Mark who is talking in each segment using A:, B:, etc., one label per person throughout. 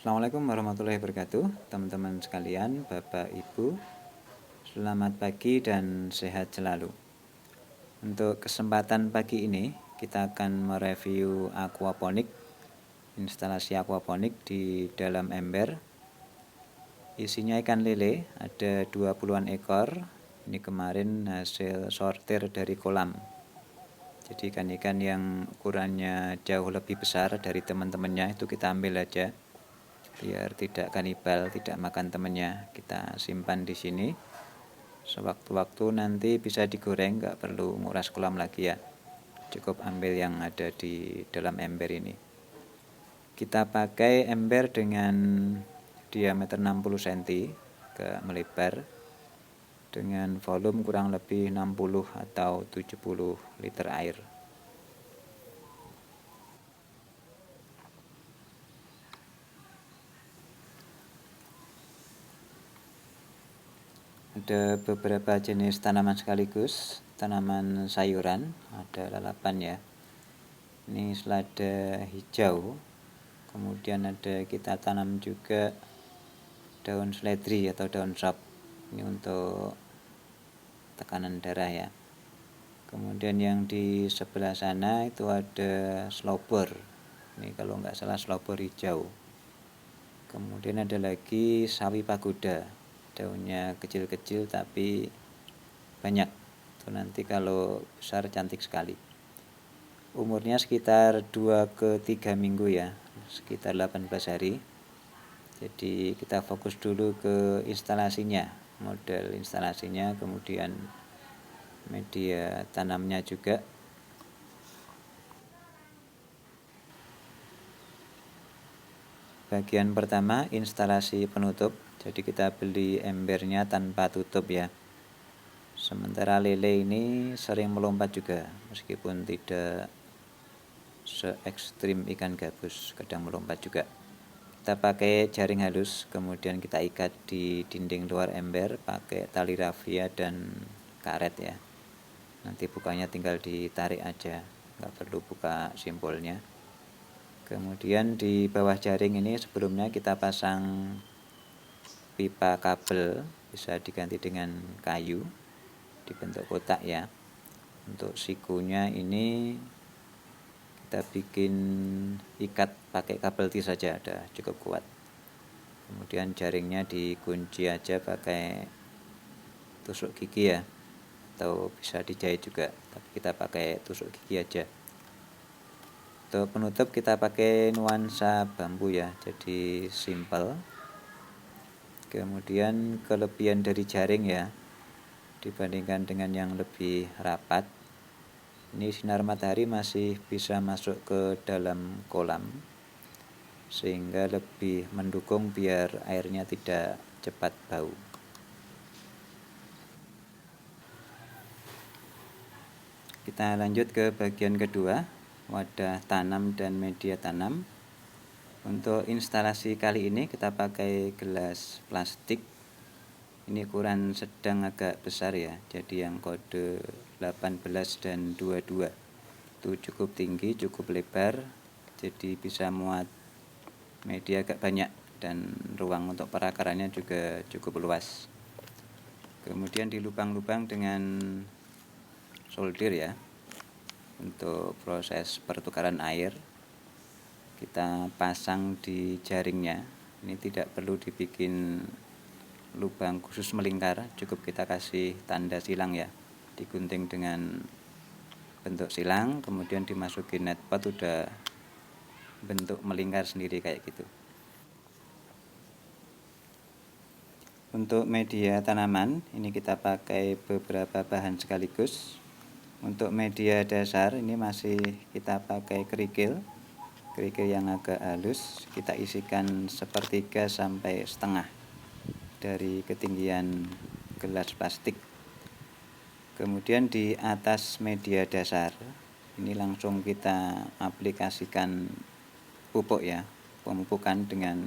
A: Assalamualaikum warahmatullahi wabarakatuh, teman-teman sekalian, Bapak Ibu. Selamat pagi dan sehat selalu. Untuk kesempatan pagi ini, kita akan mereview aquaponik, instalasi aquaponik di dalam ember. Isinya ikan lele, ada 20-an ekor. Ini kemarin hasil sortir dari kolam. Jadi ikan-ikan yang ukurannya jauh lebih besar dari teman-temannya itu kita ambil aja, biar tidak kanibal, tidak makan temennya. Kita simpan di sini. Sewaktu-waktu nanti bisa digoreng, nggak perlu nguras kolam lagi ya. Cukup ambil yang ada di dalam ember ini. Kita pakai ember dengan diameter 60 cm ke melebar, dengan volume kurang lebih 60 atau 70 liter air. Ada beberapa jenis tanaman sekaligus, tanaman sayuran, ada lalapan ya. Ini selada hijau. Kemudian ada kita tanam juga daun seledri atau daun sop. Ini untuk tekanan darah ya. Kemudian yang di sebelah sana itu ada slobber. Ini kalau nggak salah slobber hijau. Kemudian ada lagi sawi pagoda. Daunnya kecil-kecil tapi banyak. Itu nanti kalau besar cantik sekali. Umurnya sekitar 2 ke 3 minggu ya, sekitar 18 hari. Jadi kita fokus dulu ke instalasinya, model instalasinya, kemudian media tanamnya juga. Bagian pertama instalasi penutup. Jadi kita beli embernya tanpa tutup ya. Sementara lele ini sering melompat juga, meskipun tidak se-ekstrim ikan gabus, kadang melompat juga. Kita pakai jaring halus, kemudian kita ikat di dinding luar ember pakai tali rafia dan karet ya. Nanti bukanya tinggal ditarik aja, nggak perlu buka simpulnya. Kemudian di bawah jaring ini sebelumnya kita pasang pipa kabel, bisa diganti dengan kayu dibentuk kotak ya. Untuk sikunya ini kita bikin ikat pakai kabel tis saja, ada cukup kuat. Kemudian jaringnya dikunci aja pakai tusuk gigi ya, atau bisa dijahit juga, tapi kita pakai tusuk gigi aja. Untuk penutup kita pakai nuansa bambu ya, jadi simple. Kemudian kelebihan dari jaring ya, dibandingkan dengan yang lebih rapat, ini sinar matahari masih bisa masuk ke dalam kolam, sehingga lebih mendukung biar airnya tidak cepat bau. Kita lanjut ke bagian kedua, wadah tanam dan media tanam. Untuk instalasi kali ini kita pakai gelas plastik. Ini ukuran sedang agak besar ya, jadi yang kode 18 dan 22. Itu cukup tinggi, cukup lebar, jadi bisa muat media agak banyak dan ruang untuk perakarannya juga cukup luas. Kemudian dilubang-lubang dengan solder ya, untuk proses pertukaran air. Kita pasang di jaringnya. Ini tidak perlu dibikin lubang khusus melingkar, cukup kita kasih tanda silang ya, digunting dengan bentuk silang, kemudian dimasukin net pot, udah bentuk melingkar sendiri kayak gitu. Untuk media tanaman ini kita pakai beberapa bahan sekaligus. Untuk media dasar ini masih kita pakai kerikil yang agak halus. Kita isikan 1/3 sampai setengah dari ketinggian gelas plastik. Kemudian di atas media dasar ini langsung kita aplikasikan pupuk ya, pemupukan dengan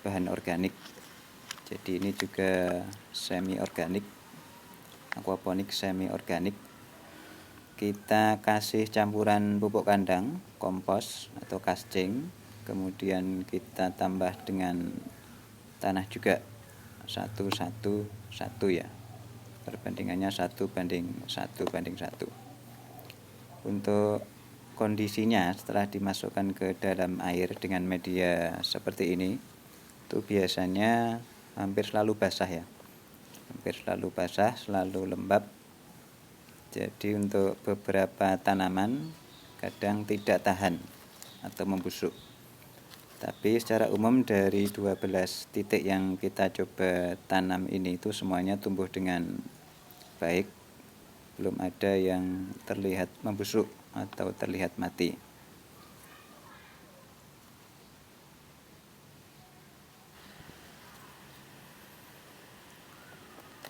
A: bahan organik. Jadi ini juga semi organik, aquaponik semi organik. Kita kasih campuran pupuk kandang, kompos atau kascing, kemudian kita tambah dengan tanah juga 1:1:1 ya, perbandingannya 1:1:1. Untuk kondisinya setelah dimasukkan ke dalam air dengan media seperti ini itu biasanya hampir selalu basah ya, hampir selalu basah, selalu lembab. Jadi untuk beberapa tanaman kadang tidak tahan atau membusuk. Tapi secara umum dari 12 titik yang kita coba tanam ini itu semuanya tumbuh dengan baik, belum ada yang terlihat membusuk atau terlihat mati.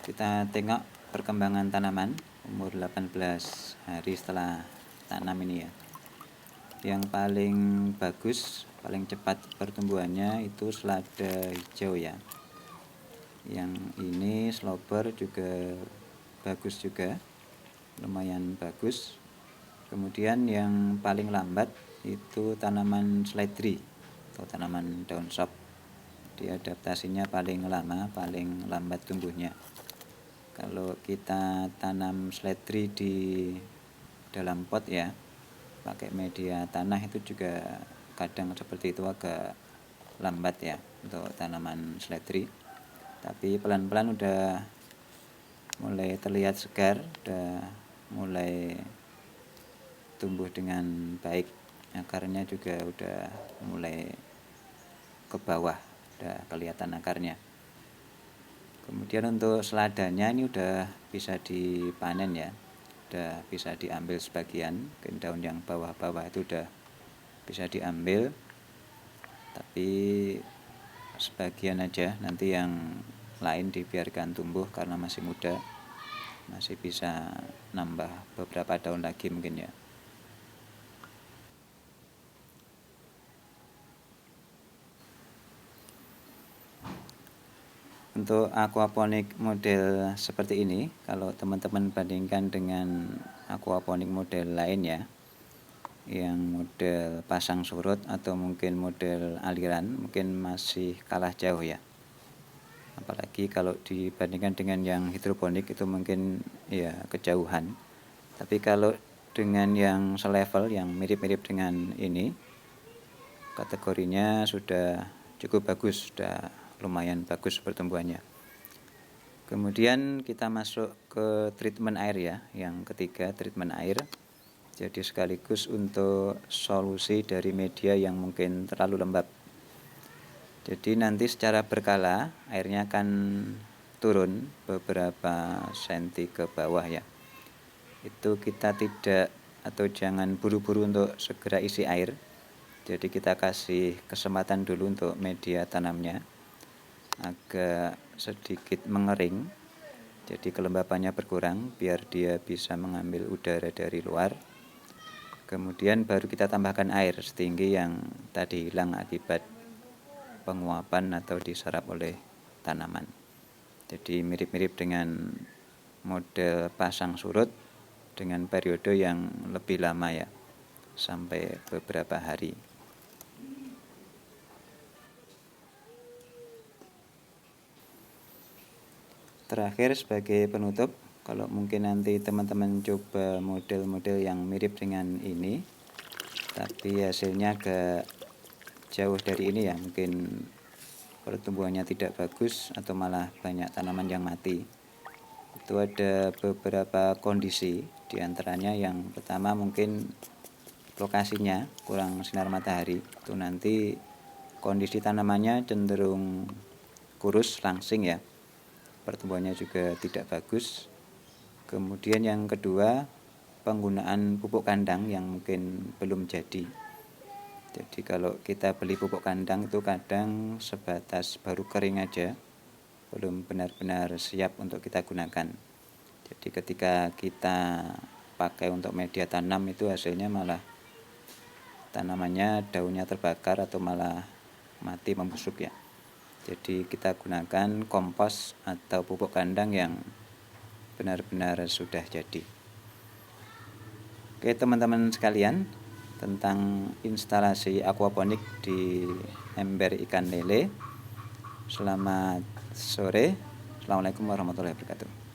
A: Kita tengok perkembangan tanaman umur 18 hari setelah tanam ini ya. Yang paling bagus, paling cepat pertumbuhannya itu selada hijau ya. Yang ini slober juga bagus juga, lumayan bagus. Kemudian yang paling lambat itu tanaman seledri atau tanaman daun sop. Dia adaptasinya paling lama, paling lambat tumbuhnya. Kalau kita tanam seledri di dalam pot ya, pakai media tanah itu juga kadang seperti itu, agak lambat ya untuk tanaman seledri. Tapi pelan-pelan udah mulai terlihat segar, udah mulai tumbuh dengan baik, akarnya juga udah mulai ke bawah, udah kelihatan akarnya. Kemudian untuk seladanya ini udah bisa dipanen ya, udah bisa diambil sebagian, daun yang bawah-bawah itu udah bisa diambil, tapi sebagian aja, nanti yang lain dibiarkan tumbuh karena masih muda, masih bisa nambah beberapa daun lagi mungkin ya. Untuk aquaponik model seperti ini, kalau teman-teman bandingkan dengan aquaponik model lain ya, yang model pasang surut atau mungkin model aliran, mungkin masih kalah jauh ya. Apalagi kalau dibandingkan dengan yang hidroponik itu mungkin ya kejauhan. Tapi kalau dengan yang selevel, yang mirip-mirip dengan ini, kategorinya sudah cukup bagus, sudah lumayan bagus pertumbuhannya. Kemudian kita masuk ke treatment air ya, yang ketiga treatment air. Jadi sekaligus untuk solusi dari media yang mungkin terlalu lembab. Jadi nanti secara berkala airnya akan turun beberapa senti ke bawah ya. Itu kita tidak atau jangan buru-buru untuk segera isi air. Jadi kita kasih kesempatan dulu untuk media tanamnya agak sedikit mengering, jadi kelembapannya berkurang biar dia bisa mengambil udara dari luar. Kemudian baru kita tambahkan air setinggi yang tadi hilang akibat penguapan atau diserap oleh tanaman. Jadi mirip-mirip dengan model pasang surut dengan periode yang lebih lama ya, sampai beberapa hari. Terakhir sebagai penutup, kalau mungkin nanti teman-teman coba model-model yang mirip dengan ini, tapi hasilnya agak jauh dari ini ya, mungkin pertumbuhannya tidak bagus atau malah banyak tanaman yang mati. Itu ada beberapa kondisi, diantaranya yang pertama mungkin lokasinya kurang sinar matahari, itu nanti kondisi tanamannya cenderung kurus, langsing ya, pertumbuhannya juga tidak bagus. Kemudian yang kedua, penggunaan pupuk kandang yang mungkin belum jadi. Jadi kalau kita beli pupuk kandang itu kadang sebatas baru kering aja, belum benar-benar siap untuk kita gunakan. Jadi ketika kita pakai untuk media tanam itu hasilnya malah tanamannya daunnya terbakar atau malah mati membusuk ya. Jadi kita gunakan kompos atau pupuk kandang yang benar-benar sudah jadi. Oke teman-teman sekalian, tentang instalasi aquaponik di ember ikan lele. Selamat sore. Assalamualaikum warahmatullahi wabarakatuh.